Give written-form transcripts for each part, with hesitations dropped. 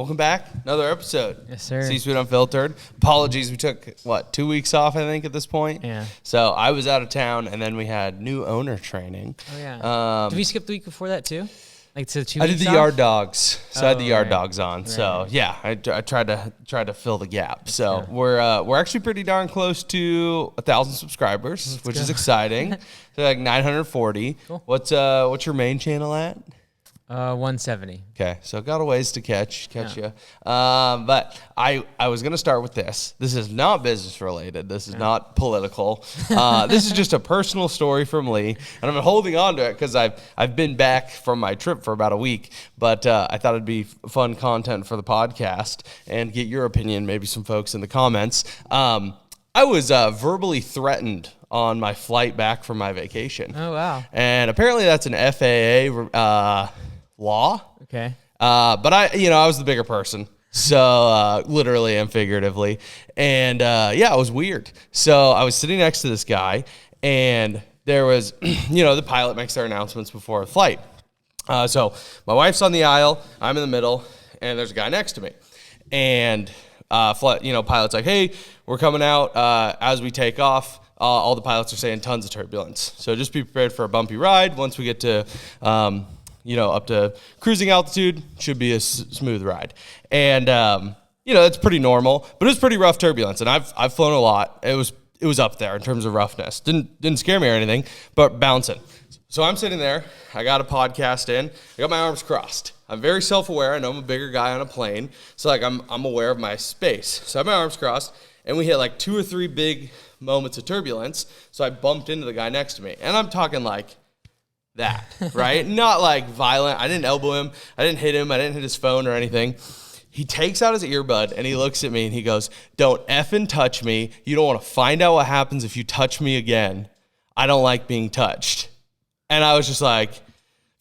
Welcome back. Another episode. Yes, sir. C-Suite Unfiltered. Apologies, we took, 2 weeks off, I think, at this point? Yeah. So I was out of town, and then we had new owner training. Oh, yeah. Did we skip the week before that, too? Like, to 2 weeks I did the off? yard dogs. So I had the yard right. dogs on. Right. So, yeah, I tried to fill the gap. So we're actually pretty darn close to 1,000 subscribers, which is exciting. So like 940. Cool. What's your main channel at? 170. Okay, so got a ways to catch you. But I was going to start with this. This is not business related. This is not political. This is just a personal story from Lee, and I've been holding on to it because I've been back from my trip for about a week. But I thought it'd be fun content for the podcast and get your opinion, maybe some folks in the comments. I was verbally threatened on my flight back from my vacation. Oh, wow. And apparently that's an FAA law. Okay. But I was the bigger person. So literally and figuratively. And it was weird. So I was sitting next to this guy, and there was, the pilot makes their announcements before a flight. So my wife's on the aisle, I'm in the middle, and there's a guy next to me. And pilot's like, hey, we're coming out as we take off. All the pilots are saying tons of turbulence. So just be prepared for a bumpy ride. Once we get to up to cruising altitude, should be a smooth ride. And, that's pretty normal, but it was pretty rough turbulence. And I've flown a lot. It was up there in terms of roughness. Didn't scare me or anything, but bouncing. So I'm sitting there. I got a podcast in. I got my arms crossed. I'm very self-aware. I know I'm a bigger guy on a plane. So I'm aware of my space. So I have my arms crossed, and we hit like 2 or 3 big moments of turbulence. So I bumped into the guy next to me. And I'm talking like that, right? Not like violent. I didn't elbow him. I didn't hit him. I didn't hit his phone or anything. He takes out his earbud and he looks at me and he goes, "Don't effing touch me. You don't want to find out what happens if you touch me again. I don't like being touched." And I was just like,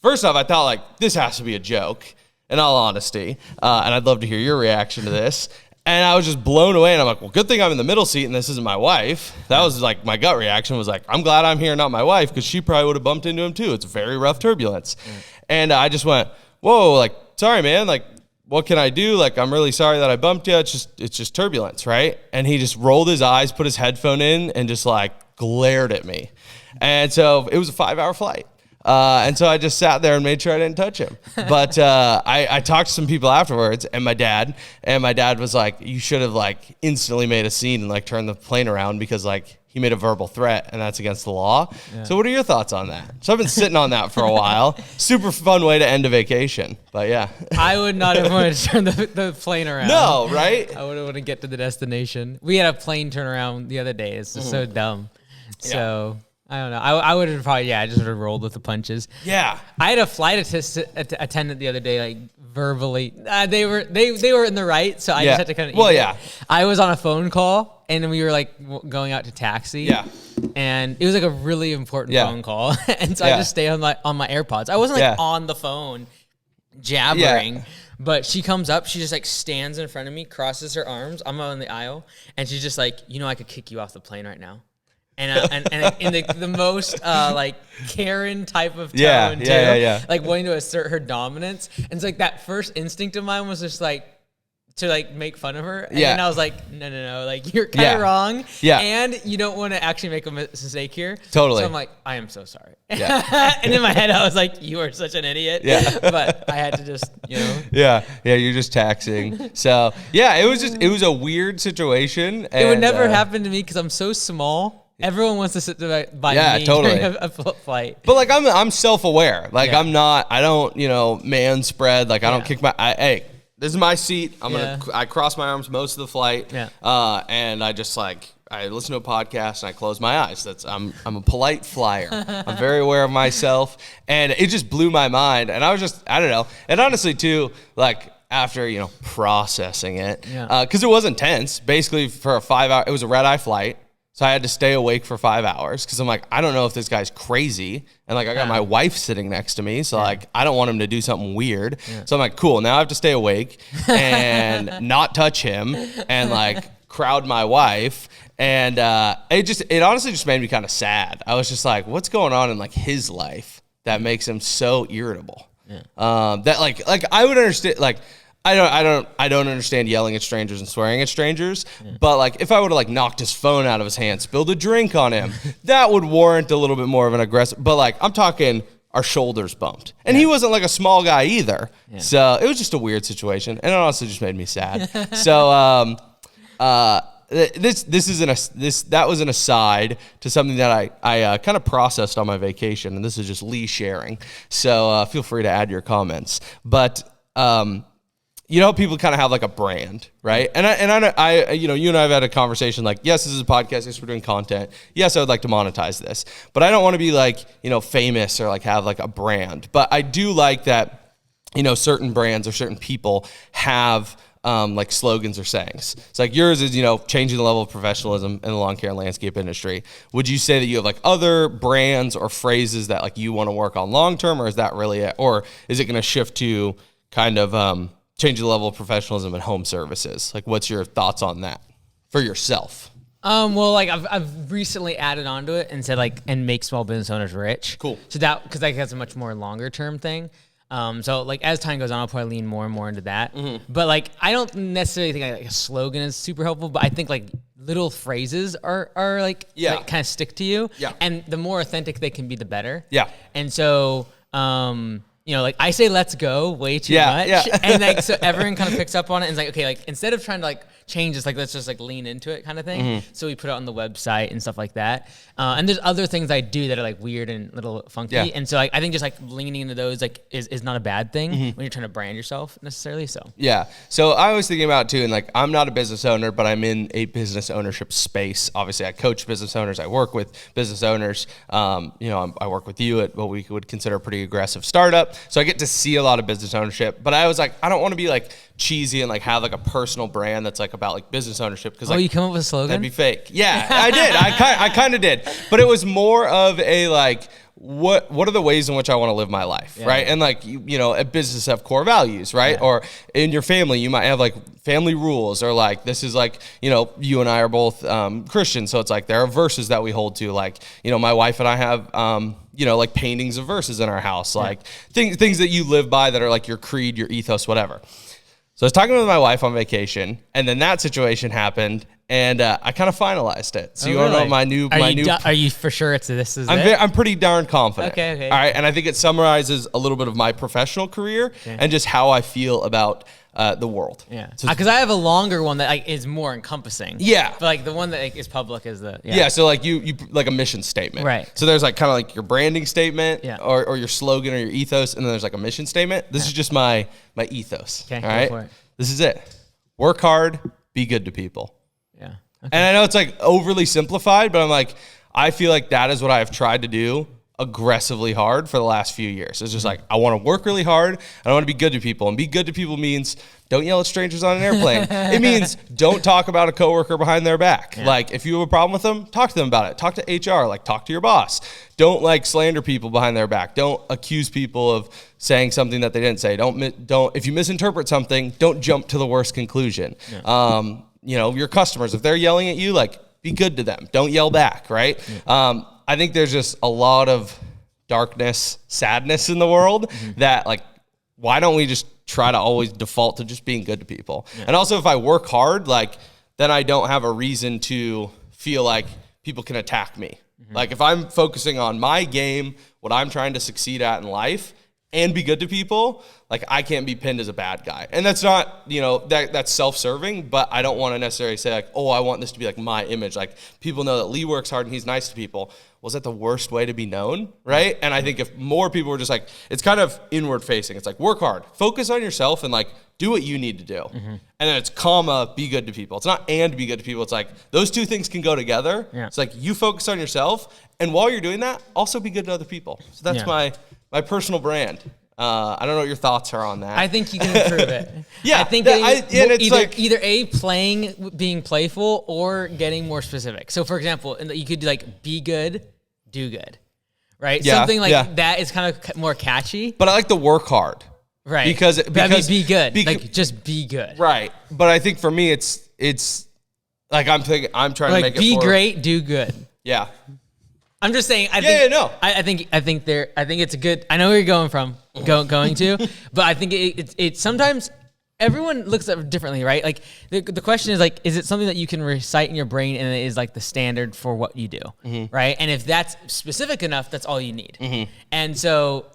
first off, I thought like, this has to be a joke, in all honesty. And I'd love to hear your reaction to this. And I was just blown away, and I'm like, well, good thing I'm in the middle seat and this isn't my wife. That was like my gut reaction was like, I'm glad I'm here, not my wife, because she probably would have bumped into him too. It's very rough turbulence. And I just went, whoa, like, sorry, man, like, what can I do? Like, I'm really sorry that I bumped you. It's just turbulence, right? And he just rolled his eyes, put his headphone in, and just like glared at me. And so it was a 5-hour flight. And so I just sat there and made sure I didn't touch him. But I talked to some people afterwards, and my dad was like, you should have like instantly made a scene and like turned the plane around, because like he made a verbal threat and that's against the law. Yeah. So what are your thoughts on that? So I've been sitting on that for a while. Super fun way to end a vacation. But yeah. I would not have wanted to turn the plane around. No, right? I would have wanted to get to the destination. We had a plane turnaround the other day. It's just so dumb. So I don't know. I would have probably, I just would have rolled with the punches. Yeah. I had a flight attendant the other day, like verbally. They were in the right, so I just had to kind of. Well, yeah. I was on a phone call, and we were like going out to taxi. Yeah. And it was like a really important phone call, and so I just stayed on my AirPods. I wasn't like on the phone jabbering. Yeah. But she comes up, she just like stands in front of me, crosses her arms. I'm on the aisle, and she's just like, I could kick you off the plane right now. And in the most like Karen type of tone too, like wanting to assert her dominance. And it's like that first instinct of mine was just like to like make fun of her. And then I was like, no, like you're kind of wrong. Yeah. And you don't want to actually make a mistake here. Totally. So I'm like, I am so sorry. Yeah. And in my head I was like, you are such an idiot. Yeah. But I had to just, Yeah, you're just taxing. So it was a weird situation. And, it would never happen to me because I'm so small. Everyone wants to sit there by me during a flight. But like I'm self-aware. Like I don't man spread. Like I don't kick hey, this is my seat. I cross my arms most of the flight. Yeah. And I just I listen to a podcast and I close my eyes. I'm a polite flyer. I'm very aware of myself, and it just blew my mind. And I was just, I don't know. And honestly too, like after processing it, because it was intense. Basically for a 5-hour, it was a red-eye flight. So I had to stay awake for 5 hours because I'm like, I don't know if this guy's crazy. And like, I got my wife sitting next to me. So like, I don't want him to do something weird. Yeah. So I'm like, cool, now I have to stay awake and not touch him and like crowd my wife. And it honestly just made me kind of sad. I was just like, what's going on in like his life that makes him so irritable? Yeah. That like I would understand, like, I don't understand yelling at strangers and swearing at strangers, but like if I would have like knocked his phone out of his hand, spilled a drink on him, that would warrant a little bit more of an aggressive, but like I'm talking our shoulders bumped. And he wasn't like a small guy either. Yeah. So it was just a weird situation. And it also just made me sad. So that was an aside to something that I kind of processed on my vacation, and this is just Lee sharing. So feel free to add your comments. But people kind of have like a brand, right? And I you and I have had a conversation like, yes, this is a podcast. Yes, we're doing content. Yes, I would like to monetize this, but I don't want to be like, famous or like have like a brand. But I do like that, certain brands or certain people have like slogans or sayings. It's like yours is, changing the level of professionalism in the lawn care and landscape industry. Would you say that you have like other brands or phrases that like you want to work on long term, or is that really it? Or is it going to shift to kind of changing the level of professionalism in home services? Like, what's your thoughts on that for yourself? Well, like I've recently added onto it and said like, and make small business owners rich. Cool. So because that's a much more longer term thing. So like as time goes on, I'll probably lean more and more into that. Mm-hmm. But like, I don't necessarily think like a slogan is super helpful, but I think like little phrases are like, like kind of stick to you. Yeah. And the more authentic they can be, the better. Yeah. And so, like I say, let's go way too much. Yeah. And like, so everyone kind of picks up on it and is like, okay, like instead of trying to like change this, like, let's just like lean into it kind of thing. Mm-hmm. So we put it on the website and stuff like that. And there's other things I do that are like weird and a little funky. Yeah. And so like, I think just like leaning into those like is not a bad thing when you're trying to brand yourself necessarily. So yeah. So I was thinking about too, and like I'm not a business owner, but I'm in a business ownership space. Obviously, I coach business owners. I work with business owners. I work with you at what we would consider a pretty aggressive startup. So I get to see a lot of business ownership. But I was like, I don't want to be like cheesy and like have like a personal brand that's like about like business ownership, because like, you come up with a slogan? That'd be fake. Yeah, I did. I kind of did, but it was more of a like, what are the ways in which I want to live my life, right? And like at business have core values, right? Yeah. Or in your family you might have like family rules, or like this is like you and I are both Christians, so it's like there are verses that we hold to, like my wife and I have like paintings of verses in our house, like things that you live by that are like your creed, your ethos, whatever. So I was talking with my wife on vacation, and then that situation happened, and I kind of finalized it. So you want to know my new? Are you for sure this is I'm pretty darn confident. Okay. All right, and I think it summarizes a little bit of my professional career and just how I feel about the world. Yeah, because I have a longer one that like is more encompassing. Yeah, but like the one that like, is public is the So like you like a mission statement, right? So there's like kind of like your branding statement, or your slogan or your ethos, and then there's like a mission statement. This is just my ethos. Okay, all right, this is it. Work hard, be good to people. Yeah, and I know it's like overly simplified, but I'm like, I feel like that is what I've tried to do aggressively hard for the last few years. It's just like, I want to work really hard, and I want to be good to people. And be good to people means don't yell at strangers on an airplane. It means don't talk about a coworker behind their back. Yeah. Like if you have a problem with them, talk to them about it. Talk to HR, like talk to your boss. Don't like slander people behind their back. Don't accuse people of saying something that they didn't say. Don't if you misinterpret something, don't jump to the worst conclusion. Yeah. Your customers, if they're yelling at you, like be good to them. Don't yell back, right? Yeah. I think there's just a lot of darkness, sadness in the world that like, why don't we just try to always default to just being good to people? Yeah. And also if I work hard, like then I don't have a reason to feel like people can attack me. Like if I'm focusing on my game, what I'm trying to succeed at in life, and be good to people, like I can't be pinned as a bad guy. And that's not, that's self-serving, but I don't want to necessarily say like, oh, I want this to be like my image. Like people know that Lee works hard and he's nice to people. Was that the worst way to be known, right? And I think if more people were just like, it's kind of inward facing. It's like work hard, focus on yourself, and like do what you need to do. And then it's be good to people. It's not and be good to people. It's like those two things can go together. Yeah. It's like you focus on yourself, and while you're doing that, also be good to other people. So that's my personal brand. I don't know what your thoughts are on that. I think you can improve it. Yeah, I think either being playful, or getting more specific. So, for example, you could do like be good, do good, right? Yeah, something like that is kind of more catchy. But I like the work hard, right? Because be good, like just be good, right? But I think for me, it's like I'm trying to make it be great, do good. Yeah. I'm just saying. I think it's a good. I know where you're going from, going to, but I think it sometimes everyone looks at it differently, right? Like the question is like, is it something that you can recite in your brain and it is like the standard for what you do, right? And if that's specific enough, that's all you need. And so,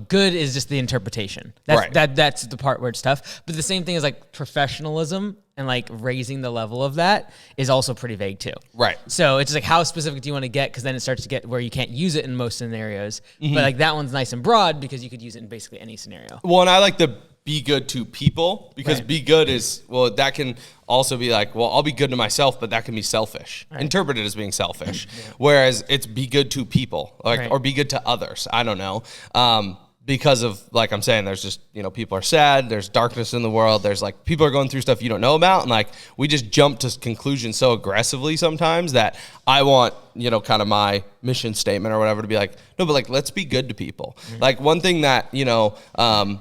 good is just the interpretation. That's the part where it's tough. But the same thing is like professionalism and like raising the level of that is also pretty vague too. Right. So it's just like, how specific do you want to get? Because then it starts to get where you can't use it in most scenarios. But like that one's nice and broad because you could use it in basically any scenario. Well, and I like the be good to people because be good is, well, that can also be like, well, I'll be good to myself, but that can be selfish. Interpreted as being selfish. Whereas it's be good to people, like, or be good to others. I don't know. Because of, like I'm saying, there's just, people are sad, there's darkness in the world, there's like, people are going through stuff you don't know about, and like, we just jump to conclusions so aggressively sometimes that I want, kind of my mission statement or whatever to be like, no, but like, let's be good to people. Like, one thing that, I'm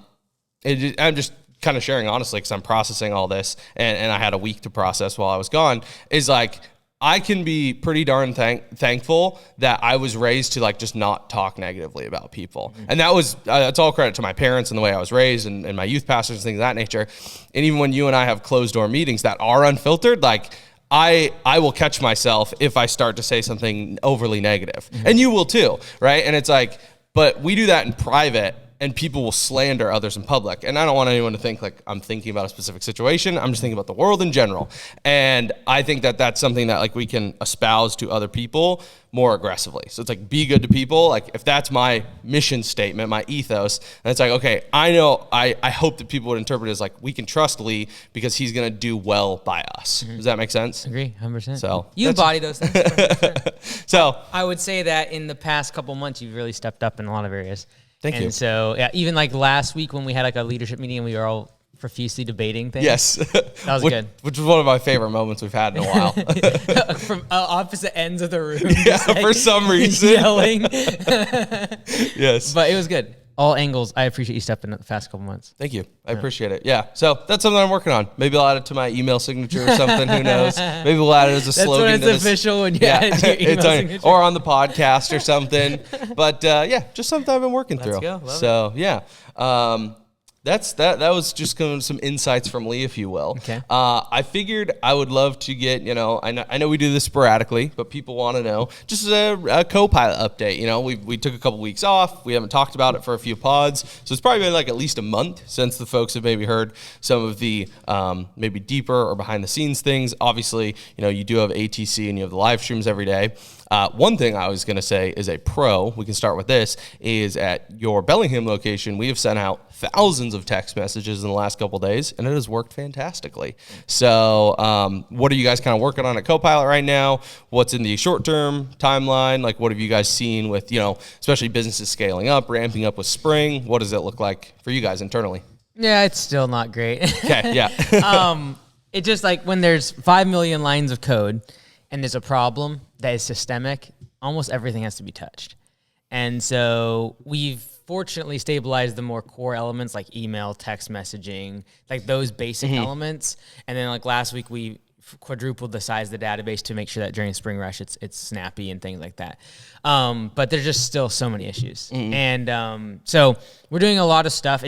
just kind of sharing honestly because I'm processing all this, and I had a week to process while I was gone, is like, I can be pretty darn thankful that I was raised to like just not talk negatively about people. And that was, it's all credit to my parents and the way I was raised and my youth pastors and things of that nature. And even when you and I have closed door meetings that are unfiltered, like I will catch myself if I start to say something overly negative. And you will too, right? And it's like, but we do that in private and people will slander others in public. And I don't want anyone to think like I'm thinking about a specific situation. I'm just thinking about the world in general. And I think that that's something that like we can espouse to other people more aggressively. So it's like, be good to people. Like if that's my mission statement, my ethos, and it's like, okay, I know, I hope that people would interpret it as like, we can trust Lee because he's going to do well by us. Does that make sense? Agree, 100%. So you embody those things. So I would say that in the past couple months, you've really stepped up in a lot of areas. Thank you. And so, yeah, even like last week when we had like a leadership meeting and we were all profusely debating things. Yes. That was good. Which was one of my favorite moments we've had in a while. From opposite ends of the room. Yeah, like, for some reason. Yelling. Yes. But it was good. All angles. I appreciate you stepping in the past couple months. Thank you. I appreciate it. Yeah. So that's something I'm working on. Maybe I'll add it to my email signature or something. Who knows? Maybe we'll add it as a slogan. That's when it's official when you add it to your email signature. Or on the podcast or something. But just something I've been working through. Let's go. So yeah. That was just kind of some insights from Lee, if you will. Okay. I figured I would love to get, I know we do this sporadically, but people want to know, just a CoPilot update. We took a couple weeks off. We haven't talked about it for a few pods. So it's probably been like at least a month since the folks have maybe heard some of the maybe deeper or behind the scenes things. Obviously, you do have ATC and you have the live streams every day. One thing I was going to say is a pro, we can start with this, is at your Bellingham location, we have sent out thousands of text messages in the last couple of days, and it has worked fantastically. So what are you guys kind of working on at CoPilot right now? What's in the short-term timeline? Like, what have you guys seen with, especially businesses scaling up, ramping up with spring? What does it look like for you guys internally? Yeah, it's still not great. Okay, yeah. It's just like when there's 5 million lines of code and there's a problem that is systemic, almost everything has to be touched. And so we've fortunately stabilized the more core elements like email, text messaging, like those basic elements. And then like last week we quadrupled the size of the database to make sure that during spring rush it's snappy and things like that. But there's just still so many issues. And so we're doing a lot of stuff.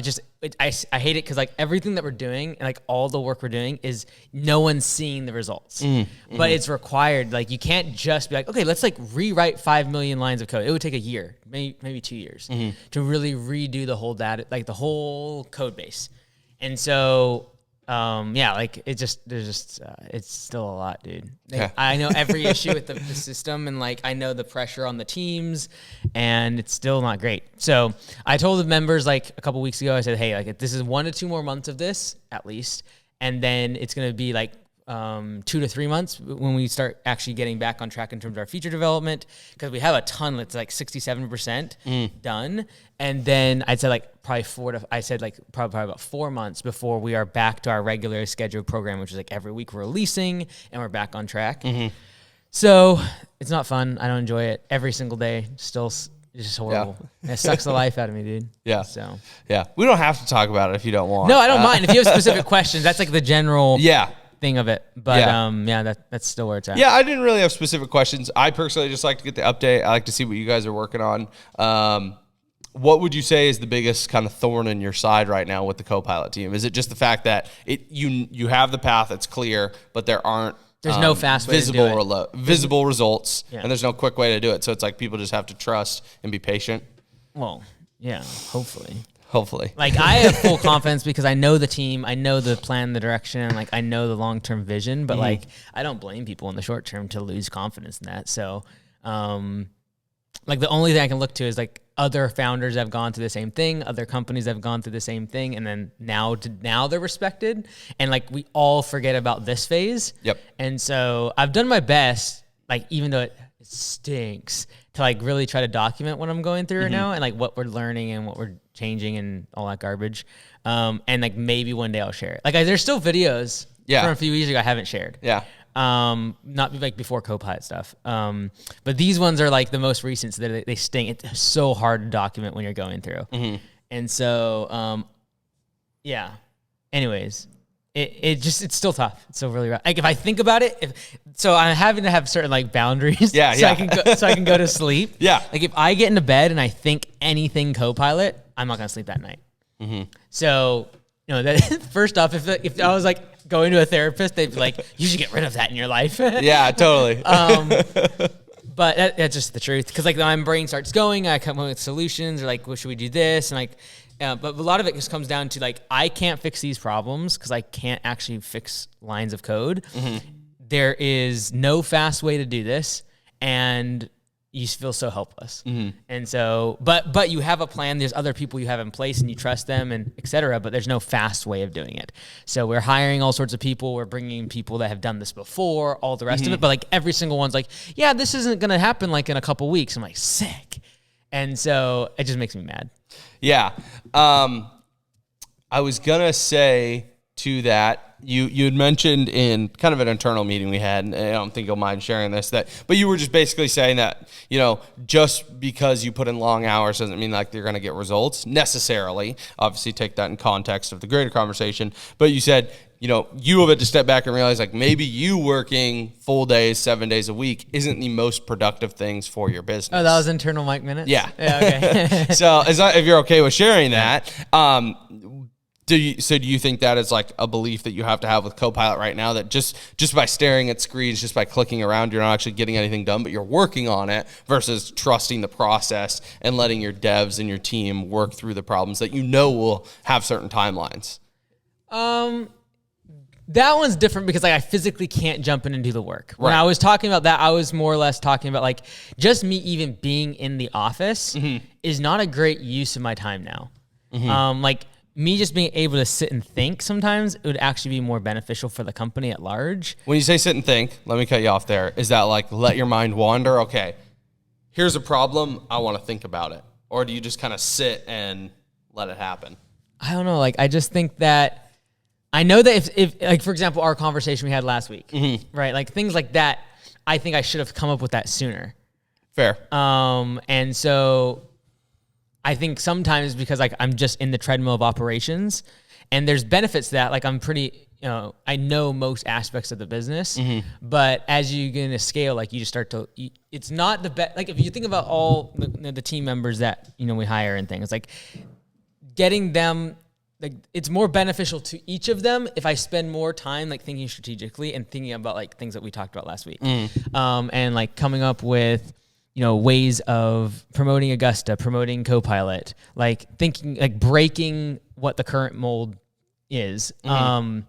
I hate it because like everything that we're doing and like all the work we're doing is no one's seeing the results. But it's required. Like you can't just be like, okay, let's like rewrite 5 million lines of code. It would take a year, maybe 2 years to really redo the whole data, like the whole code base. And so it's still a lot, dude. I know every issue with the system and like I know the pressure on the teams and it's still not great. So I told the members like a couple weeks ago, I said, hey, like this is 1 to 2 more months of this at least. And then it's going to be like 2 to 3 months when we start actually getting back on track in terms of our feature development, because we have a ton that's like 67% done. And then I'd say like probably about 4 months before we are back to our regular scheduled program, which is like every week we're releasing and we're back on track. So it's not fun. I don't enjoy it every single day. Still, it's just horrible. Yeah. It sucks the life out of me, dude. Yeah. So yeah, we don't have to talk about it if you don't want. No, I don't mind. If you have specific questions, that's like the general. Yeah. Thing of it, but that's still where it's at. Yeah, I didn't really have specific questions. I personally just like to get the update. I like to see what you guys are working on. what would you say is the biggest kind of thorn in your side right now with the CoPilot team? Is it just the fact that you have the path, it's clear, but there's no fast way to do it. Visible results, and there's no quick way to do it. So it's like people just have to trust and be patient. Well, yeah, hopefully. Like, I have full confidence because I know the team, I know the plan, the direction, like I know the long-term vision, but like I don't blame people in the short term to lose confidence in that. So, like the only thing I can look to is like other founders have gone through the same thing, other companies have gone through the same thing, and then now they're respected, and like we all forget about this phase. Yep. And so I've done my best, like even though it stinks, to like really try to document what I'm going through right now and like what we're learning and what we're changing and all that garbage. And like maybe one day I'll share it. Like there's still videos from a few years ago I haven't shared. Yeah. Not like before CoPilot stuff. But these ones are like the most recent, so they sting. It's so hard to document when you're going through. And so, yeah. Anyways, it's still tough. It's still really rough. Like if I think about it, so I'm having to have certain like boundaries. Yeah, so I can go to sleep. Yeah. Like if I get into bed and I think anything CoPilot, I'm not gonna sleep that night. So that first off, if I was like going to a therapist, they'd be like, you should get rid of that in your life. Yeah, totally. But that's just the truth. Because like my brain starts going, I come up with solutions, or like, well, should we do this? And like, but a lot of it just comes down to like, I can't fix these problems because I can't actually fix lines of code. There is no fast way to do this, and you feel so helpless. And so, but you have a plan. There's other people you have in place, and you trust them, and et cetera. But there's no fast way of doing it. So we're hiring all sorts of people. We're bringing people that have done this before, all the rest of it. But like every single one's like, yeah, this isn't gonna happen like in a couple weeks. I'm like, sick. And so it just makes me mad. Yeah. I was going to say to that, you had mentioned in kind of an internal meeting we had, and I don't think you'll mind sharing this, but you were just basically saying that, just because you put in long hours doesn't mean like you're going to get results necessarily. Obviously take that in context of the greater conversation. But you said, you have to step back and realize like maybe you working full days, 7 days a week isn't the most productive things for your business. Oh, that was internal mic minutes? Yeah. Okay. So if you're okay with sharing that, do you think that is like a belief that you have to have with CoPilot right now, that just by staring at screens, just by clicking around, you're not actually getting anything done, but you're working on it, versus trusting the process and letting your devs and your team work through the problems that will have certain timelines? That one's different because like I physically can't jump in and do the work. When I was talking about that, I was more or less talking about like just me even being in the office is not a great use of my time now. Like me just being able to sit and think sometimes it would actually be more beneficial for the company at large. When you say sit and think, let me cut you off there. Is that like let your mind wander? Okay, here's a problem, I want to think about it. Or do you just kind of sit and let it happen? I don't know. Like I just think that I know that if like, for example, our conversation we had last week, right? Like things like that, I think I should have come up with that sooner. Fair. And so I think sometimes because like I'm just in the treadmill of operations, and there's benefits to that. Like I'm pretty, I know most aspects of the business, but as you get into scale, like you just start to, it's not the best. Like if you think about all the team members that, we hire and things, like getting them, like it's more beneficial to each of them if I spend more time like thinking strategically and thinking about like things that we talked about last week, and like coming up with ways of promoting Augusta, promoting CoPilot, like thinking like breaking what the current mold is. I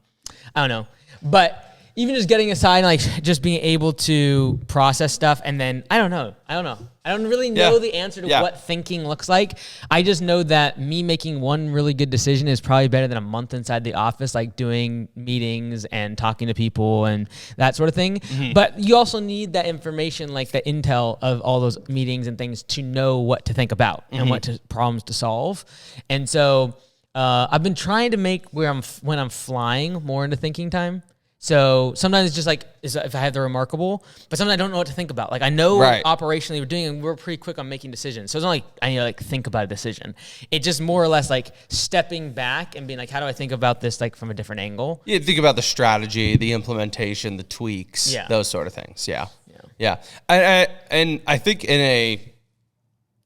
don't know, but even just getting aside, like just being able to process stuff, and then I don't know. I don't really know the answer to what thinking looks like. I just know that me making one really good decision is probably better than a month inside the office, like doing meetings and talking to people and that sort of thing. But you also need that information, like the intel of all those meetings and things, to know what to think about and what problems to solve. And so I've been trying to make when I'm flying more into thinking time. So sometimes it's just like, if I have the remarkable, but sometimes I don't know what to think about. Like I know operationally we're doing, and we're pretty quick on making decisions. So it's not like I need to like think about a decision. It's just more or less like stepping back and being like, how do I think about this like from a different angle? Yeah, think about the strategy, the implementation, the tweaks, those sort of things. Yeah. And I think in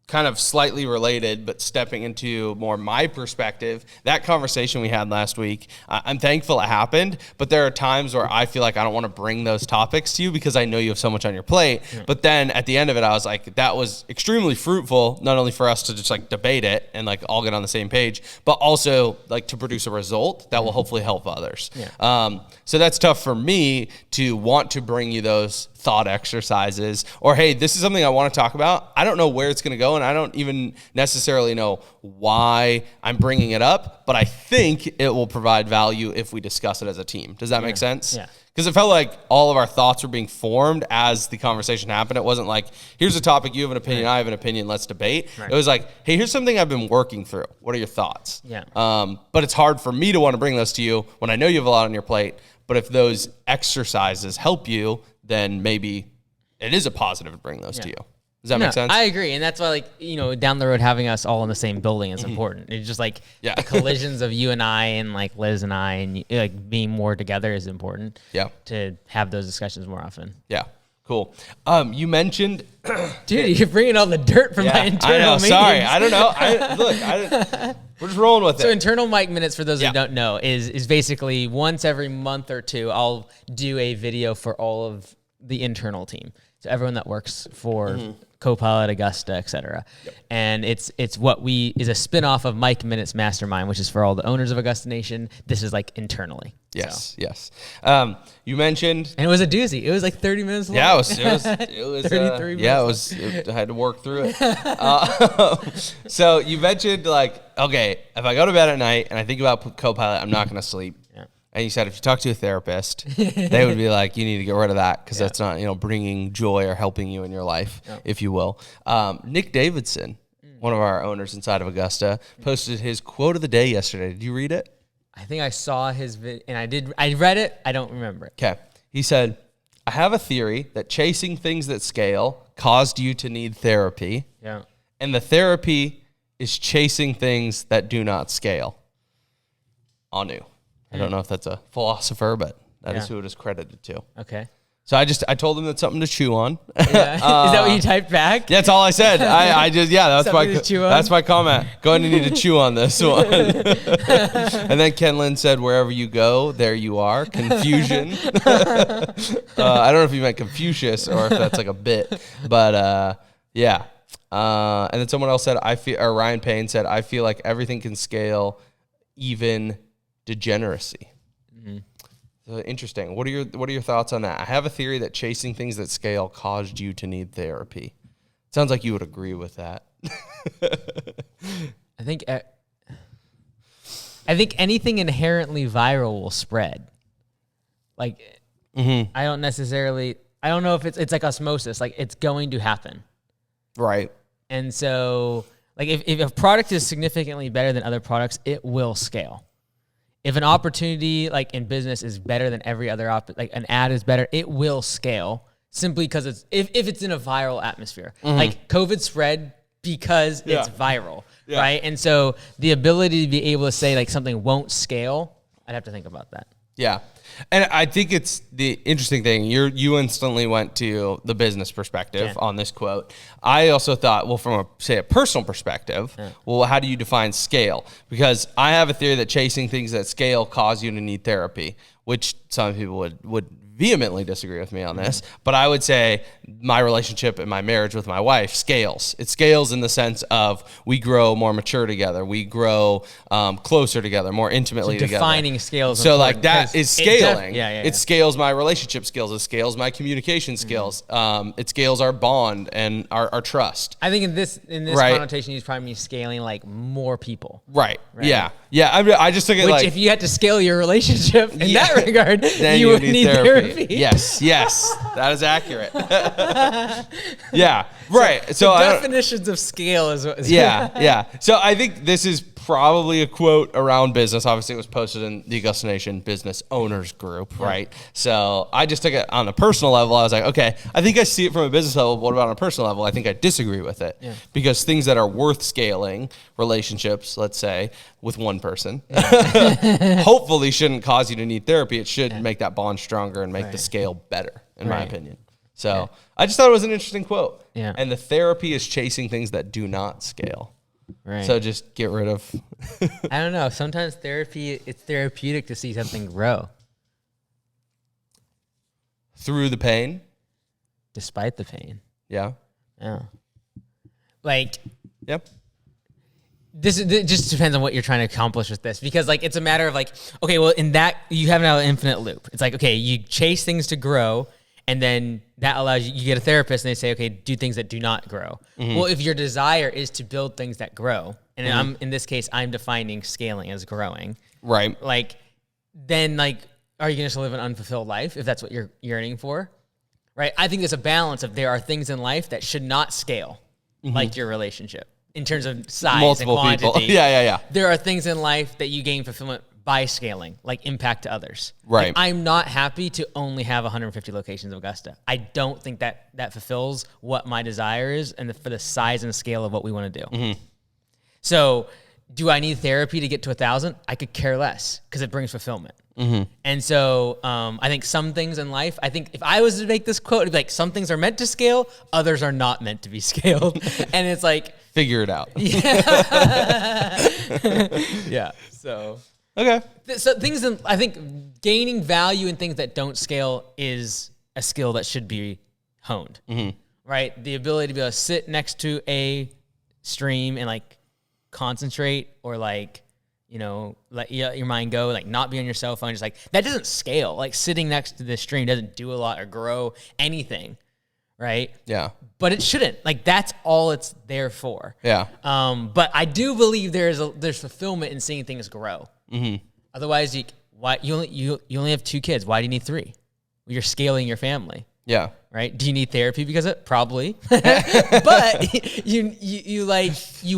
kind of slightly related, but stepping into more my perspective, that conversation we had last week, I'm thankful it happened, but there are times where I feel like I don't want to bring those topics to you because I know you have so much on your plate. But then at the end of it, I was like, that was extremely fruitful, not only for us to just like debate it and like all get on the same page, but also like to produce a result that will hopefully help others. So that's tough for me to want to bring you those thought exercises, or hey, this is something I want to talk about. I don't know where it's going to go, and I don't even necessarily know why I'm bringing it up, but I think it will provide value if we discuss it as a team. Does that make sense? Yeah. Because it felt like all of our thoughts were being formed as the conversation happened. It wasn't like, here's a topic, you have an opinion, I have an opinion, let's debate. It was like, hey, here's something I've been working through. What are your thoughts? But it's hard for me to want to bring those to you when I know you have a lot on your plate. But if those exercises help you, then maybe it is a positive to bring those to you. Does that make sense? I agree. And that's why, like, you know, down the road, having us all in the same building is important. It's just like the collisions of you and I and like Liz and I and like being more together is important. To have those discussions more often. Cool. You mentioned, dude, you're bringing all the dirt from my internal meetings. Sorry, I don't know. We're just rolling with it. So internal mic minutes, for those who don't know, is basically once every month or two, I'll do a video for all of the internal team. So everyone that works for CoPilot, Augusta, et cetera. And it's what is a spinoff of Mike Minutes Mastermind, which is for all the owners of Augusta Nation. This is like internally. Yes. You mentioned, and it was a doozy. It was like 30 minutes long. Yeah, it was 33 minutes. I had to work through it. So you mentioned like, okay, if I go to bed at night and I think about CoPilot, I'm not going to sleep. And you said if you talk to a therapist, they would be like, you need to get rid of that because that's not, bringing joy or helping you in your life, if you will. Nick Davidson, one of our owners inside of Augusta, posted his quote of the day yesterday. Did you read it? I think I saw his video, and I read it. I don't remember it. Okay. He said, I have a theory that chasing things that scale caused you to need therapy. And the therapy is chasing things that do not scale. Anu. I don't know if that's a philosopher, but that is who it is credited to. Okay. So I told him that's something to chew on. Is that what you typed back? That's all I said. That's my comment. Going to need to chew on this one. And then Ken Lin said, wherever you go, there you are. Confusion. I don't know if you meant Confucius or if that's like a bit, but and then someone else said, Ryan Payne said, I feel like everything can scale, even degeneracy. So interesting. What are your thoughts on that? I have a theory that chasing things that scale caused you to need therapy. Sounds like you would agree with that. I think anything inherently viral will spread. Like, I don't know if it's like osmosis. Like, it's going to happen. Right. And so, like, if a product is significantly better than other products, it will scale. If an opportunity like in business is better than every other like an ad is better, it will scale simply because it's if it's in a viral atmosphere. Like COVID spread because it's viral, right? And so the ability to be able to say like something won't scale, I'd have to think about that. Yeah. And I think it's the interesting thing. You instantly went to the business perspective on this quote. I also thought, well, from a personal perspective, well, how do you define scale? Because I have a theory that chasing things that scale cause you to need therapy, which some people would vehemently disagree with me on this, but I would say my relationship and my marriage with my wife scales. It scales in the sense of we grow more mature together. We grow closer together, more intimately together. Defining scales. So like that is scaling. It scales my relationship skills. It scales my communication skills. It scales our bond and our trust. I think in this connotation, he's probably scaling like more people. Right. Yeah. I just took it like if you had to scale your relationship in that regard, then you would need therapy. Yes, that is accurate. Right. So definitions of scale is what. So I think this is probably a quote around business. Obviously, it was posted in the Augusta Nation Business Owners Group, right? So I just took it on a personal level. I was like, okay, I think I see it from a business level. But what about on a personal level? I think I disagree with it because things that are worth scaling, relationships, let's say, with one person, hopefully shouldn't cause you to need therapy. It should make that bond stronger and make the scale better, in my opinion. So I just thought it was an interesting quote. Yeah. And the therapy is chasing things that do not scale. Right. So just get rid of. I don't know. Sometimes it's therapeutic to see something grow. Through the pain. Despite the pain. Yeah. Yeah. Like. Yep. It just depends on what you're trying to accomplish with this, because like it's a matter of like, okay, well in that you have now an infinite loop. It's like, okay, you chase things to grow, and then that allows you get a therapist and they say, okay, do things that do not grow. Well, if your desire is to build things that grow, and in this case I'm defining scaling as growing, right? Like, then like, are you going to live an unfulfilled life if that's what you're yearning for? Right? I think there's a balance of there are things in life that should not scale, like your relationship. In terms of size Multiple and quantity. people. Yeah. There are things in life that you gain fulfillment by scaling, like impact to others. Right. Like, I'm not happy to only have 150 locations of Augusta. I don't think that fulfills what my desire is and for the size and scale of what we want to do. So do I need therapy to get to 1,000? I could care less because it brings fulfillment. And so I think some things in life, I think if I was to make this quote, it'd be like, some things are meant to scale, others are not meant to be scaled. And it's like, figure it out. Yeah. So okay. So things I think gaining value in things that don't scale is a skill that should be honed. Right? The ability to be able to sit next to a stream and like concentrate, or like, you know, let your mind go, like not be on your cell phone. Just like that doesn't scale. Like sitting next to the stream doesn't do a lot or grow anything. Right? Yeah. But it shouldn't. Like that's all it's there for. Yeah. But I do believe there's fulfillment in seeing things grow. Otherwise, you only have 2 kids. Why do you need 3? You're scaling your family. Yeah. Right? Do you need therapy because of it? Probably. But you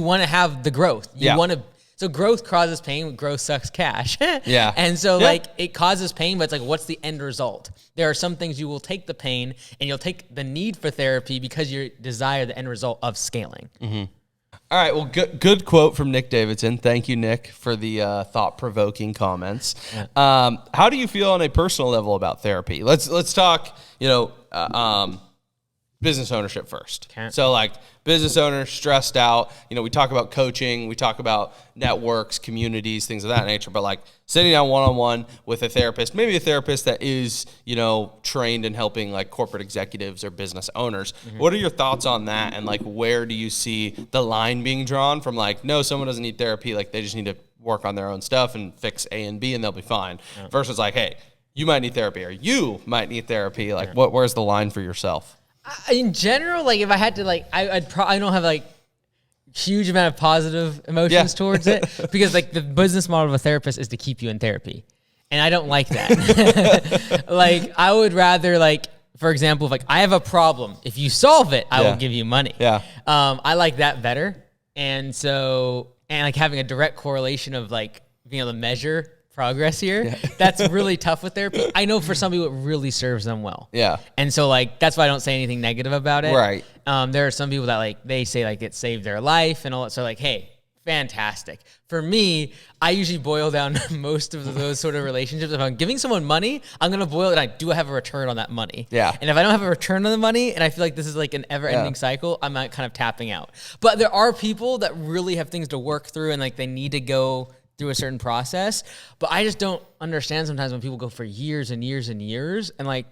want to have the growth. You want to. So growth causes pain. Growth sucks cash. Yeah. And so like it causes pain, but it's like, what's the end result? There are some things you will take the pain and you'll take the need for therapy because you desire the end result of scaling. All right. Well, good quote from Nick Davidson. Thank you, Nick, for the thought-provoking comments. Yeah. How do you feel on a personal level about therapy? Let's talk, business ownership first. Okay. So like business owners stressed out, we talk about coaching, we talk about networks, communities, things of that nature, but like sitting down one-on-one with a therapist, maybe a therapist that is, trained in helping like corporate executives or business owners. What are your thoughts on that? And like, where do you see the line being drawn from like, no, someone doesn't need therapy. Like they just need to work on their own stuff and fix A and B and they'll be fine. Versus like, hey, you might need therapy or you might need therapy. Like where's the line for yourself? In general, like if I had to, like, I don't have like huge amount of positive emotions towards it, because like the business model of a therapist is to keep you in therapy, and I don't like that. Like I would rather, like, for example, if like I have a problem, if you solve it, I will give you money. I like that better, and like having a direct correlation of like being able to measure progress here. That's really tough with therapy. I know for some people it really serves them well. And so like that's why I don't say anything negative about it. Right. There are some people that like they say like it saved their life and all that. So like, hey, fantastic. For me, I usually boil down most of those sort of relationships. If I'm giving someone money, I'm gonna boil it. Do I have a return on that money? And if I don't have a return on the money, and I feel like this is like an ever-ending cycle, I'm not kind of tapping out. But there are people that really have things to work through, and like they need to go through a certain process. But I just don't understand sometimes when people go for years and years and years and like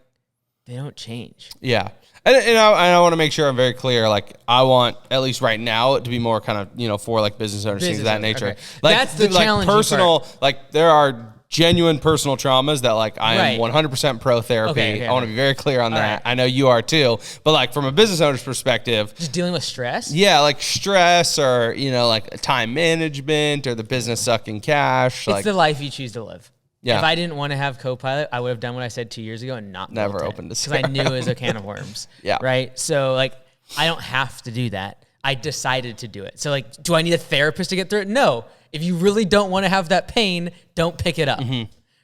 they don't change. And I want to make sure I'm very clear. Like I want, at least right now, it to be more kind of, for like business owners, things of that nature. Okay. Like that's the challenging personal part. Like there are genuine personal traumas that like I am 100% pro therapy. I want to be very clear on that. I know you are too. But like from a business owner's perspective, just dealing with stress. Like stress or like time management or the business sucking cash. It's the life you choose to live. Yeah. If I didn't want to have CoPilot, I would have done what I said 2 years ago and not never opened it because I knew it was a can of worms. Right. So like I don't have to do that. I decided to do it. So like, do I need a therapist to get through it? No. If you really don't want to have that pain, don't pick it up.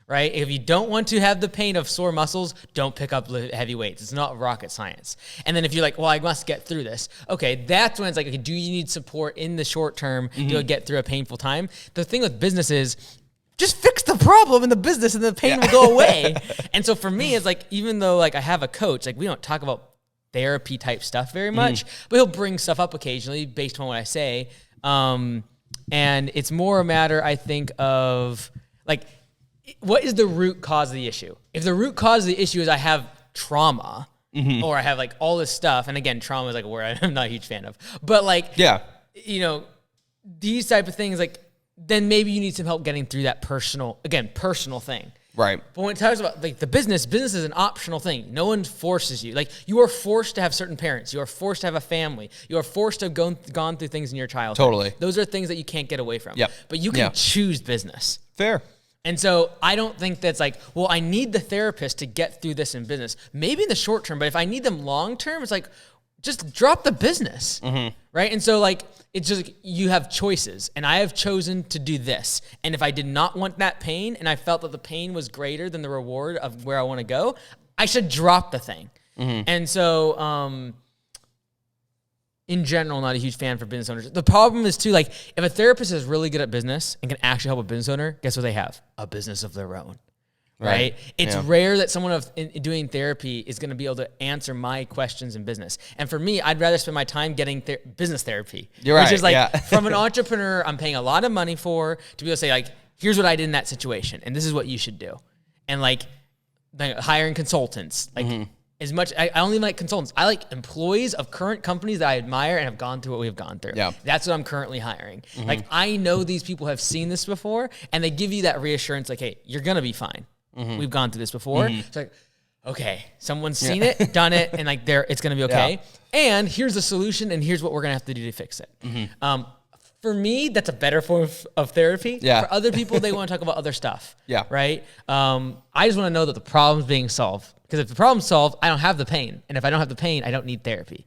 Right? If you don't want to have the pain of sore muscles, don't pick up heavy weights. It's not rocket science. And then if you're like, well, I must get through this. Okay, that's when it's like, okay, do you need support in the short term to get through a painful time? The thing with business is just fix the problem in the business and the pain will go away. And so for me, it's like, even though like I have a coach, like we don't talk about therapy type stuff very much, but he'll bring stuff up occasionally based on what I say. And it's more a matter, I think, of like, what is the root cause of the issue? If the root cause of the issue is I have trauma, or I have like all this stuff, and again, trauma is like a word I'm not a huge fan of, but like, you know, these type of things, like, then maybe you need some help getting through that personal thing. Right. But when it talks about like the business is an optional thing. No one forces you. Like, you are forced to have certain parents. You are forced to have a family. You are forced to have gone through things in your childhood. Totally. Those are things that you can't get away from. Yep. But you can choose business. Fair. And so I don't think that's like, well, I need the therapist to get through this in business. Maybe in the short term, but if I need them long term, it's like, just drop the business, right? And so like, it's just, you have choices, and I have chosen to do this. And if I did not want that pain, and I felt that the pain was greater than the reward of where I want to go, I should drop the thing. And so, in general, not a huge fan for business owners. The problem is too, like, if a therapist is really good at business and can actually help a business owner, guess what they have? A business of their own. Right? It's rare that someone doing therapy is going to be able to answer my questions in business. And for me, I'd rather spend my time getting business therapy. Which is like, from an entrepreneur, I'm paying a lot of money for, to be able to say, like, here's what I did in that situation, and this is what you should do. And like hiring consultants, like as much, I only like consultants. I like employees of current companies that I admire and have gone through what we've gone through. That's what I'm currently hiring. Like, I know these people have seen this before, and they give you that reassurance, like, hey, you're going to be fine. We've gone through this before. It's like, okay, someone's seen it, done it, and like, it's going to be okay. And here's the solution, and here's what we're going to have to do to fix it. For me, that's a better form of therapy. For other people, they want to talk about other stuff. Right? I just want to know that the problem's being solved. Because if the problem's solved, I don't have the pain. And if I don't have the pain, I don't need therapy.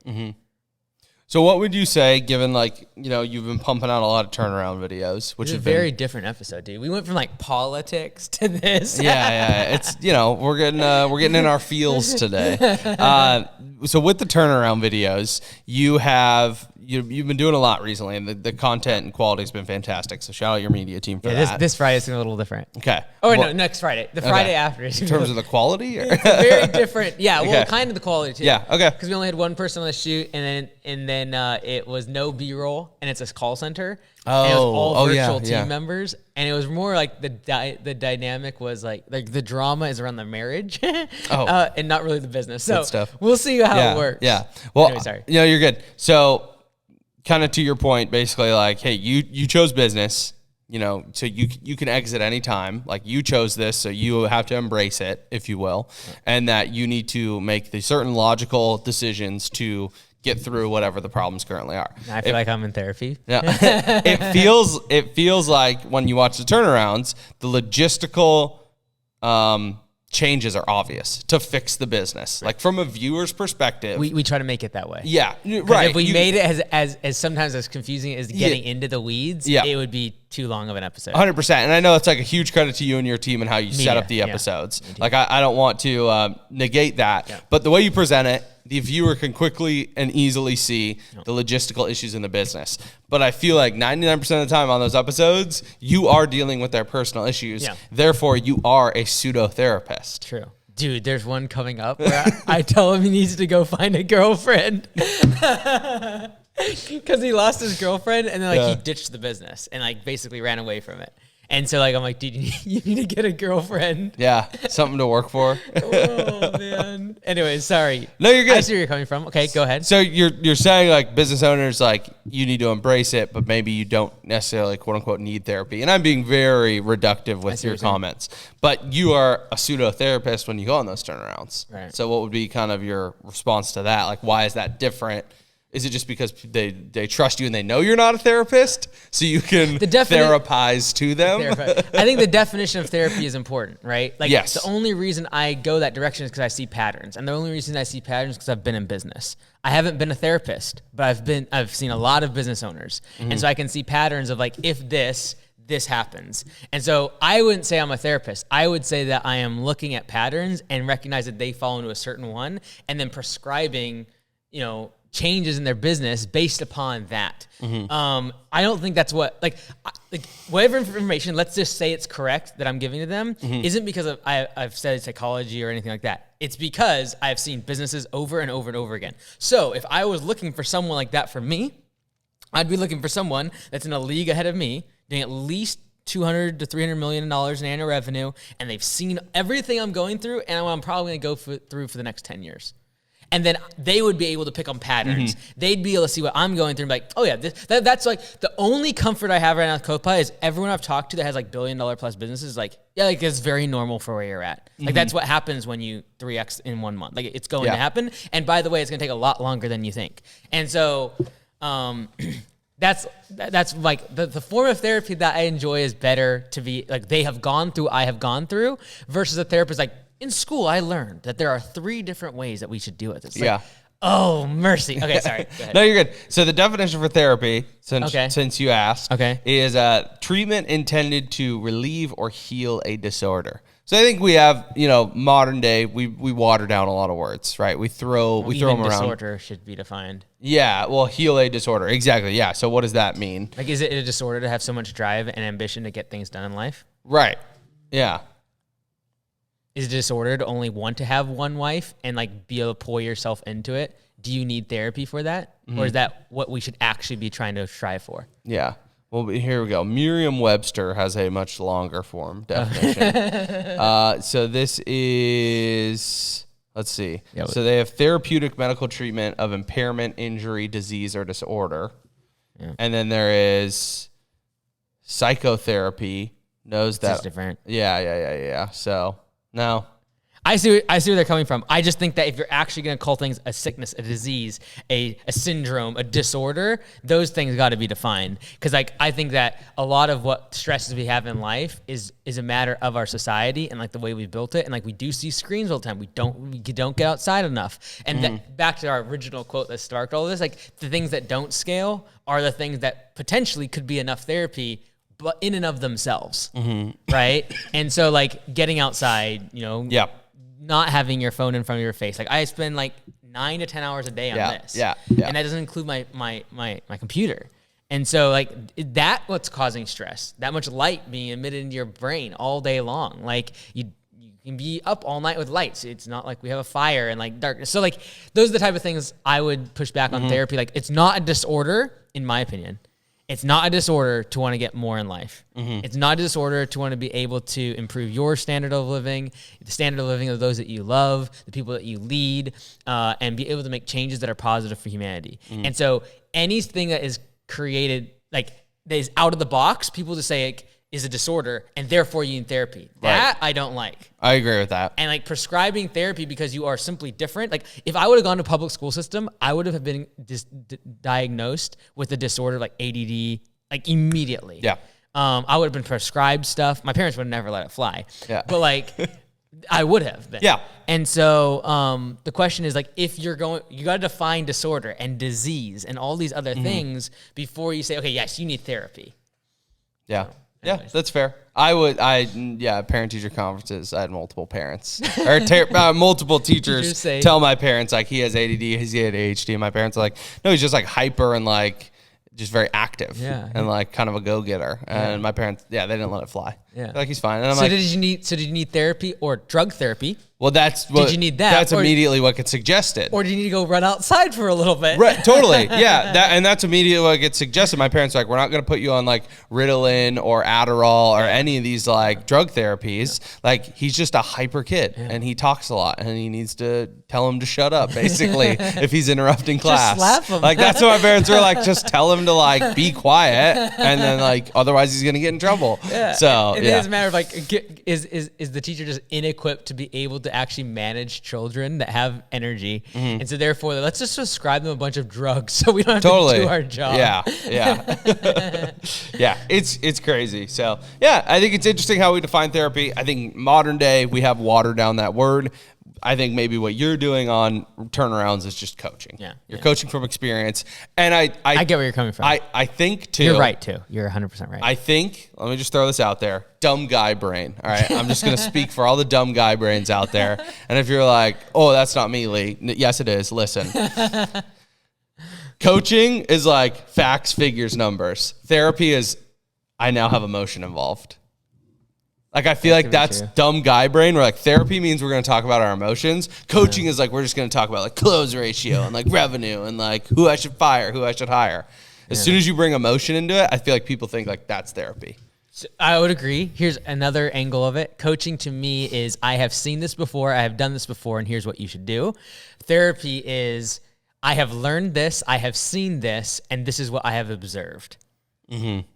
So what would you say, given like, you know, you've been pumping out a lot of turnaround videos, which is a very different episode, dude. We went from like politics to this. It's, you know, we're getting in our feels today. So with the turnaround videos, you've been doing a lot recently, and the content and quality has been fantastic. So shout out your media team for that. This Friday is a little different. Okay. Oh, no, next Friday. The Friday after. In terms of the quality? Or? It's very different. Yeah, well, kind of the quality too. Yeah, okay. Because we only had one person on the shoot, and then it was no B-roll, and it's a call center. And it was all virtual team members, and it was more like the dynamic was like the drama is around the marriage, and not really the business. So we'll see how it works. Yeah. Well, anyway, sorry. You know, you're good. So kind of to your point, basically like, hey, you chose business, you know, so you can exit anytime. Like, you chose this, so you have to embrace it, if you will, and that you need to make the certain logical decisions to get through whatever the problems currently are. I feel like I'm in therapy. Yeah. It feels like when you watch the turnarounds, the logistical changes are obvious to fix the business. Like, from a viewer's perspective, we try to make it that way. Yeah, right. If we made it as sometimes as confusing as getting into the weeds, it would be too long of an episode. 100%. And I know it's like a huge credit to you and your team and how you set up the episodes. Like, I don't want to negate that, but the way you present it, the viewer can quickly and easily see the logistical issues in the business. But I feel like 99% of the time on those episodes, you are dealing with their personal issues. Therefore, you are a pseudo-therapist. True. Dude, there's one coming up where I tell him he needs to go find a girlfriend. Because he lost his girlfriend, and then like he ditched the business and like basically ran away from it. And so like I'm like, dude, you need to get a girlfriend. Yeah, something to work for. Oh man. Anyway, sorry. No, you're good. I see where you're coming from. Okay, go ahead. So you're saying like business owners, like, you need to embrace it, but maybe you don't necessarily quote unquote need therapy. And I'm being very reductive with your comments, but you are a pseudo therapist when you go on those turnarounds. Right. So what would be kind of your response to that? Like, why is that different? Is it just because they trust you and they know you're not a therapist, so you can therapize to them? I think the definition of therapy is important, right? Like, yes. The only reason I go that direction is because I see patterns, and the only reason I see patterns is because I've been in business. I haven't been a therapist, but I've seen a lot of business owners, and so I can see patterns of like, if this happens. And so I wouldn't say I'm a therapist. I would say that I am looking at patterns and recognize that they fall into a certain one, and then prescribing, changes in their business based upon that. I don't think that's what, like whatever information, let's just say it's correct that I'm giving to them, isn't because I've studied psychology or anything like that. It's because I've seen businesses over and over and over again. So if I was looking for someone like that for me, I'd be looking for someone that's in a league ahead of me, doing at least $200 to $300 million in annual revenue, and they've seen everything I'm going through, and I'm probably going to go through for the next 10 years. And then they would be able to pick on patterns. They'd be able to see what I'm going through and be like, oh yeah, that's like the only comfort I have right now with CoPilot is everyone I've talked to that has like $1 billion plus businesses is like, yeah, like it's very normal for where you're at. Like that's what happens when you 3X in 1 month. Like it's going to happen. And by the way, it's going to take a lot longer than you think. And so that's like the form of therapy that I enjoy is better to be like they have gone through, I have gone through, versus a therapist like, in school, I learned that there are 3 different ways that we should do it. It's like, oh, mercy. Okay, sorry. Go ahead. No, you're good. So the definition for therapy, since you asked, is treatment intended to relieve or heal a disorder. So I think we have, modern day, we water down a lot of words, right? We throw them around. Disorder should be defined. Yeah, well, heal a disorder. Exactly, yeah. So what does that mean? Like, is it a disorder to have so much drive and ambition to get things done in life? Right, yeah. Is it a disorder to only want to have one wife and like be able to pour yourself into it? Do you need therapy for that? Or is that what we should actually be trying to strive for? Yeah. Well, here we go. Merriam-Webster has a much longer form definition. So this is, let's see. Yeah, so they have therapeutic medical treatment of impairment, injury, disease, or disorder. Yeah. And then there is psychotherapy. Knows that. It's different. Yeah. So... No. I see where they're coming from. I just think that if you're actually going to call things a sickness, a disease, a syndrome, a disorder, those things got to be defined. Because like I think that a lot of what stresses we have in life is a matter of our society and like the way we built it. And like we do see screens all the time. We don't get outside enough. And back to our original quote that sparked all of this, like the things that don't scale are the things that potentially could be enough therapy, but in and of themselves, right? And so, like, getting outside, not having your phone in front of your face. Like, I spend, like, 9 to 10 hours a day on this. And that doesn't include my computer. And so, like, that's what's causing stress. That much light being emitted into your brain all day long. Like, you can be up all night with lights. It's not like we have a fire and, like, darkness. So, like, those are the type of things I would push back on therapy. Like, it's not a disorder, in my opinion. It's not a disorder to want to get more in life. It's not a disorder to want to be able to improve your standard of living, the standard of living of those that you love, the people that you lead, and be able to make changes that are positive for humanity. And so anything that is created, like that is out of the box, people just say like, is a disorder, and therefore you need therapy. That I don't like. I agree with that. And like prescribing therapy because you are simply different. Like if I would have gone to public school system, I would have been diagnosed with a disorder like ADD, like immediately. Yeah. I would have been prescribed stuff. My parents would have never let it fly. Yeah. But like, I would have been. Yeah. And so the question is like, if you're going, you got to define disorder and disease and all these other things before you say, okay, yes, you need therapy. Yeah. Yeah, that's fair. Parent-teacher conferences, I had multiple parents, or multiple teachers tell my parents, like, he has ADD, he's ADHD, and my parents are like, no, he's just, like, hyper and, like, just very active and, like, kind of a go-getter. And my parents, they didn't let it fly. Yeah. Like, he's fine. And I'm did you need therapy or drug therapy? Well, did you need that? That's immediately what gets suggested. Or do you need to go run outside for a little bit? Right, totally. Yeah, that's immediately what gets suggested. My parents are like, we're not going to put you on like Ritalin or Adderall or any of these like drug therapies. Yeah. Like he's just a hyper kid and he talks a lot and he needs to tell him to shut up basically if he's interrupting class. Just slap him. Like that's what my parents were like, just tell him to like be quiet and then like otherwise he's going to get in trouble. Yeah. So it is a matter of like, is the teacher just inequipped to be able to actually manage children that have energy, and so therefore let's just prescribe them a bunch of drugs so we don't have to do our job. Yeah, it's crazy. So yeah, I think it's interesting how we define therapy. I think modern day we have watered down that word. I think maybe what you're doing on turnarounds is just coaching. Yeah, you're coaching from experience, and I get where you're coming from. I think too. You're right too. You're 100% right. I think. Let me just throw this out there. Dumb guy brain. All right, I'm just gonna speak for all the dumb guy brains out there. And if you're like, oh, that's not me, Lee. Yes, it is. Listen. Coaching is like facts, figures, numbers. Therapy is I now have emotion involved. Like, I feel like that's dumb guy brain where like therapy means we're going to talk about our emotions. Coaching is like, we're just going to talk about like close ratio and like revenue and like who I should fire, who I should hire. As soon as you bring emotion into it, I feel like people think like that's therapy. So I would agree. Here's another angle of it. Coaching to me is I have seen this before, I have done this before, and here's what you should do. Therapy is I have learned this, I have seen this, and this is what I have observed. Mm-hmm.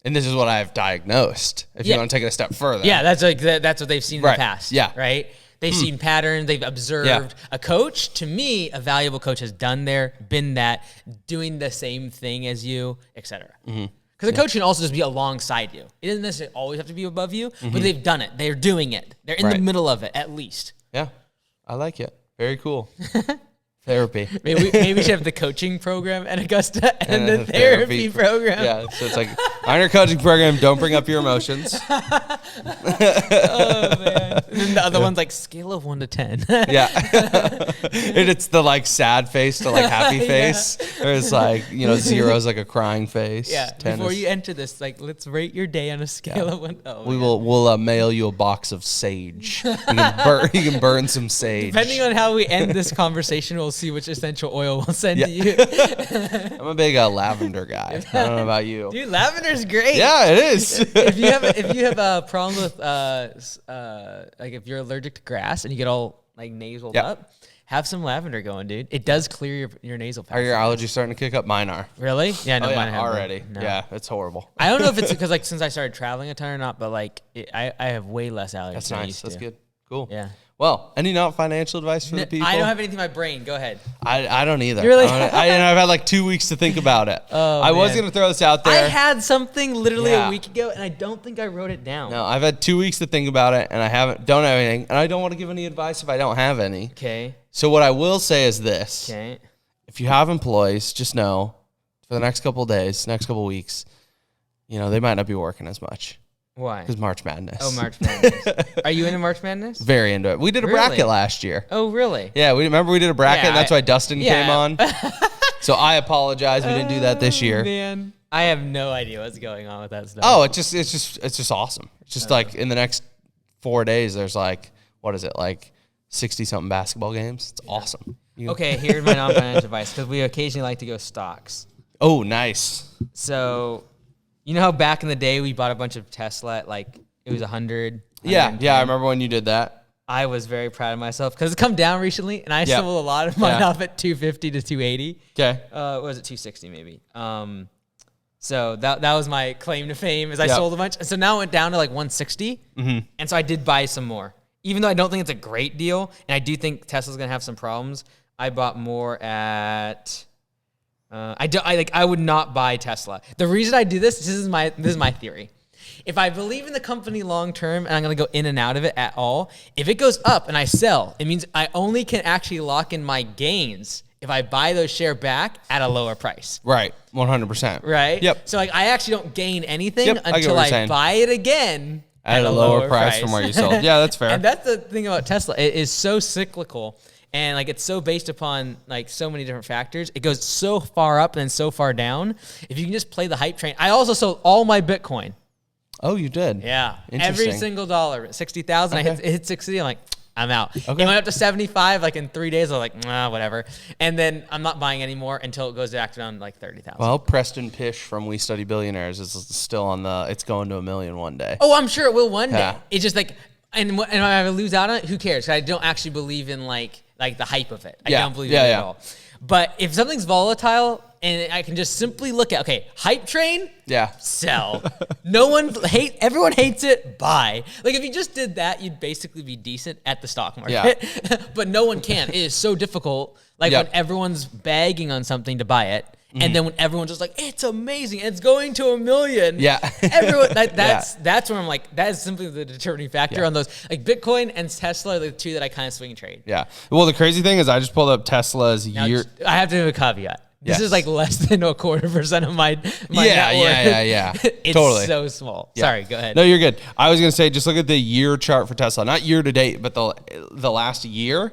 And this is what I have diagnosed. If you want to take it a step further. Yeah, that's like that's what they've seen in the past. Yeah. Right? They've seen patterns, they've observed. Yeah. A coach, to me, a valuable coach has done there, been that, doing the same thing as you, etc. Because a coach can also just be alongside you. It doesn't necessarily always have to be above you, but they've done it. They're doing it. They're in the middle of it, at least. Yeah, I like it. Very cool. Therapy. Maybe we should have the coaching program at Augusta and the therapy program. Yeah, so it's like, on your coaching program, don't bring up your emotions. Oh, man. And then the other one's like scale of 1 to 10. Yeah. And it's the like sad face to like happy face. Or it's like, 0 is like a crying face. Yeah. Before you enter this, like, let's rate your day on a scale of 1. Oh, we'll mail you a box of sage. You can burn some sage. Depending on how we end this conversation, we'll see which essential oil we'll send to you. I'm a big lavender guy. I don't know about you. Dude, lavender's great. Yeah, it is. if you have a problem with like if you're allergic to grass and you get all like nasaled up, have some lavender going, dude. It does clear your nasal passage. Are your allergies starting to kick up? Mine are. Really? Yeah, no, mine have already. No. Yeah, it's horrible. I don't know if it's because like since I started traveling a ton or not, but like I have way less allergies. That's nice. That's good. Cool. Yeah. Well, any not financial advice for the people? I don't have anything in my brain. Go ahead. I don't either. Really? I've had like 2 weeks to think about it. I was going to throw this out there. I had something literally a week ago, and I don't think I wrote it down. No, I've had 2 weeks to think about it, and don't have anything, and I don't want to give any advice if I don't have any. Okay. So what I will say is this. Okay. If you have employees, just know for the next couple of days, next couple of weeks, they might not be working as much. Why? Because March Madness. Oh, March Madness. Are you into March Madness? Very into it. We did a bracket last year. Oh, really? Yeah, we did a bracket, and that's why Dustin came on. So I apologize. We didn't do that this year. Man, I have no idea what's going on with that stuff. Oh, it's just awesome. It's just like in the next 4 days, there's like, what is it, like 60-something basketball games? It's awesome. Okay, here's my non-financial advice, because we occasionally like to go stocks. Oh, nice. So, you know how back in the day we bought a bunch of Tesla at like, it was 100? Yeah, I remember when you did that. I was very proud of myself because it's come down recently, and I sold a lot of mine off at 250 to 280. Okay. What was it, 260 maybe? So that was my claim to fame, is I sold a bunch. And so now it went down to like 160, and so I did buy some more. Even though I don't think it's a great deal, and I do think Tesla's gonna have some problems, I bought more at. I would not buy Tesla. The reason I do this is my theory. If I believe in the company long term and I'm going to go in and out of it at all, if it goes up and I sell, it means I only can actually lock in my gains if I buy those shares back at a lower price. Right. 100%. Right? Yep. So like I actually don't gain anything until I buy it again at a lower price from where you sold. Yeah, that's fair. And that's the thing about Tesla. It is so cyclical. And like it's so based upon like so many different factors. It goes so far up and so far down. If you can just play the hype train. I also sold all my Bitcoin. Oh, you did? Yeah. Every single dollar. 60,000. Okay. I hit 60. I'm like, I'm out. Okay. It went up to 75 like in 3 days. I was like, whatever. And then I'm not buying anymore until it goes back down like 30,000. Well, Preston Pish from We Study Billionaires is still on it's going to $1 million one day. Oh, I'm sure it will one day. It's just like, and if I lose out on it, who cares? I don't actually believe in like the hype of it. I don't believe in it at all. But if something's volatile and I can just simply look at, okay, hype train, sell. Everyone hates it, buy. Like if you just did that, you'd basically be decent at the stock market. Yeah. But no one can. It is so difficult. Like when everyone's bagging on something to buy it. And then when everyone's just like, it's amazing, it's going to $1 million. Yeah. Everyone that's when I'm like, that is simply the determining factor on those. Like Bitcoin and Tesla are the two that I kind of swing trade. Yeah. Well, the crazy thing is I just pulled up Tesla's year. I have to do a caveat. This is like less than 0.25% of my net worth. Yeah. It's totally. so small. Yeah. Sorry, go ahead. No, you're good. I was going to say, just look at the year chart for Tesla. Not year to date, but the last year.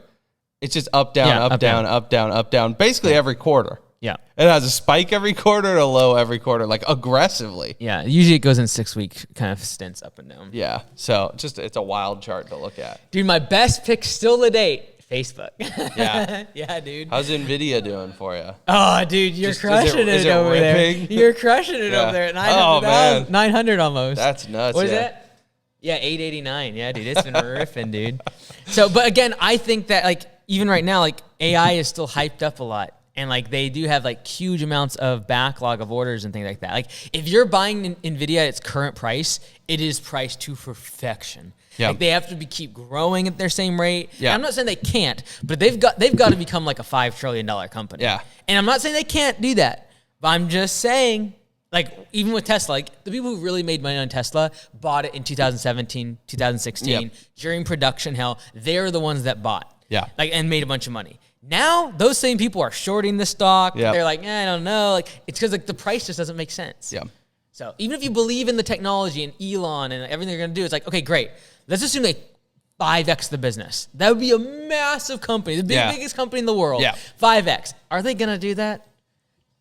It's just up, down, up, down, up, down, up, down. Basically every quarter. Yeah. It has a spike every quarter and a low every quarter, like aggressively. Yeah. Usually it goes in 6-week kind of stints up and down. Yeah. So it's a wild chart to look at. Dude, my best pick still to date. Facebook. Yeah. Yeah, dude. How's NVIDIA doing for you? Oh, dude, you're crushing it over ripping? There. You're crushing it over there. 900 almost. That's nuts. What is that? Yeah, 889. Yeah, dude, it's been riffing, dude. So, but again, I think that like even right now, like AI is still hyped up a lot. And like they do have like huge amounts of backlog of orders and things like that. Like if you're buying NVIDIA at its current price, it is priced to perfection. Yeah. Like they have to keep growing at their same rate. Yeah. I'm not saying they can't, but they've got to become like a $5 trillion company. Yeah. And I'm not saying they can't do that, but I'm just saying, like even with Tesla, like the people who really made money on Tesla bought it in 2017, 2016 during production hell. They're the ones that bought. Yeah. Like and made a bunch of money. Now those same people are shorting the stock. Yep. They're like, I don't know. Like it's because like the price just doesn't make sense. Yeah. So even if you believe in the technology and Elon and everything they're gonna do, it's like, okay, great. Let's assume they 5x the business. That would be a massive company, the biggest company in the world. Yeah. 5x. Are they gonna do that?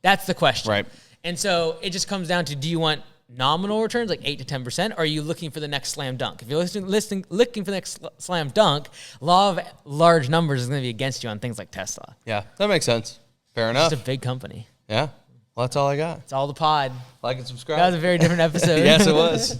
That's the question. Right. And so it just comes down to: do you want nominal returns like 8 to 10%, or are you looking for the next slam dunk? If you're looking for the next slam dunk, law of large numbers is going to be against you on things like Tesla. Yeah, that makes sense. Fair enough. It's a big company. Yeah. Well, that's all I got. It's all the pod. Like and subscribe. That was a very different episode. Yes, it was.